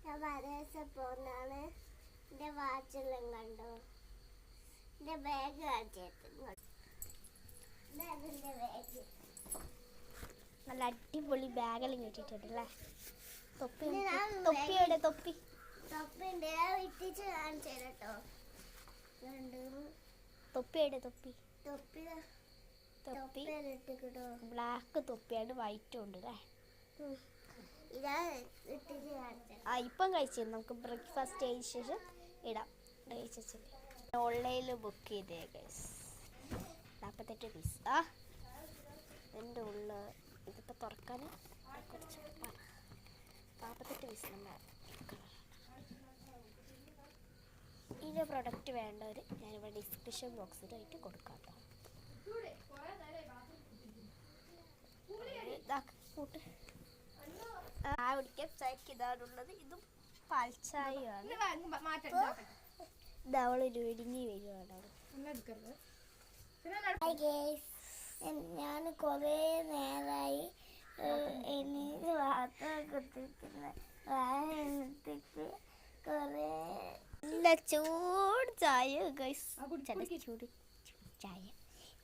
ഞാൻ വരേസ പോന്നാണ്. എൻ്റെ വാച്ചെല്ലാം കണ്ടോ? എൻ്റെ ബാഗ് കാണിച്ചെടുത്തു. ബാഗ് നല്ല അടിപൊളി ബാഗെല്ലാം കിട്ടിയിട്ടുണ്ടല്ലേ. തൊപ്പിയുടെ തൊപ്പി തൊപ്പിണ്ട് ഇട്ടിച്ച് കാണിച്ചു കേട്ടോ. തൊപ്പിയുടെ തൊപ്പി തൊപ്പി തൊപ്പി ഇട്ടിട്ടോ. ബ്ലാക്ക് തൊപ്പിയാണ് വൈറ്റും ഉണ്ട് അല്ലേ. ഇതാ ഇട്ടിച്ച് കാണിച്ചത്. ഇപ്പം കഴിച്ചു. നമുക്ക് ബ്രേക്ക്ഫാസ്റ്റ് ചെയ്ത ശേഷം ഇടാം. കഴിച്ചു ഓൺലൈനിൽ ബുക്ക് ചെയ്തേ ഗൈസ്. 48 പീസ്. എൻ്റെ ഉള്ളിൽ ഇതിപ്പോൾ തുറക്കാൻ കുറച്ച് 48 പീസ് നമ്മൾ. ഇതിൻ്റെ പ്രൊഡക്റ്റ് വേണ്ടവർ ഞാനിവിടെ ഡിസ്ക്രിപ്ഷൻ ബോക്സിലായിട്ട് കൊടുക്കാം കേട്ടോ. കൂട്ട് ആ കുടിക്കാൻ ചായക്ക് ഇതാണുള്ളത്. ഇതും പാൽച്ചായയാണ്. ഇതവളൊരു ഇടിഞ്ഞി വരുവാണ്. ഞാൻ കുറേ നേരമായി എനിക്ക് വാർത്ത കുത്തിരിക്കുന്ന വാഴത്തേക്ക് കുറേ നല്ല ചൂട് ചായ ഗൈസ്. ചൂട് ചായ.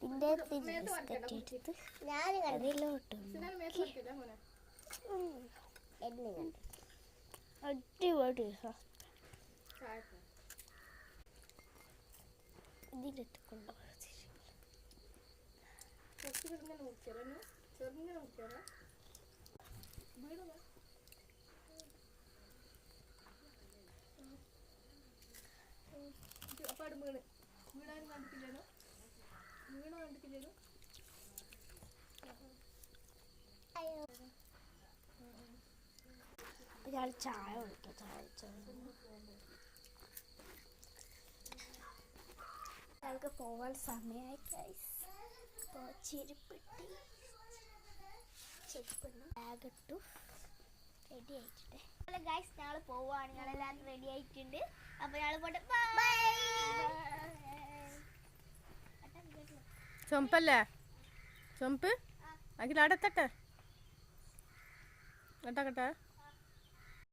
ഇതിൻ്റെ ബിസ്ക്കറ്റ് എടുത്ത് ഞാൻ അതിലോട്ട് അടിപൊളി ഇതിലെത്തി കൊണ്ടുപോകും. ഇയാൾ ചായ കുടിക്കാം. ഞങ്ങൾക്ക് പോവാൻ സമയമായി ഗൈസ്. അപ്പോൾ ചെരുപ്പിട്ട് ബാഗിട്ടു റെഡി ആയിട്ടുണ്ട്. അല്ല ഗൈസ്, ഞങ്ങൾ പോവുകയാണ്. ഞങ്ങളെല്ലാവരും റെഡി ആയിട്ടുണ്ട്. അപ്പോൾ ഞങ്ങൾ പോട്ടെ. ചുമപ്പല്ലേ? ചുമപ്പ് അതിൽ അടത്തട്ടെ കേട്ടാ കേട്ടാ.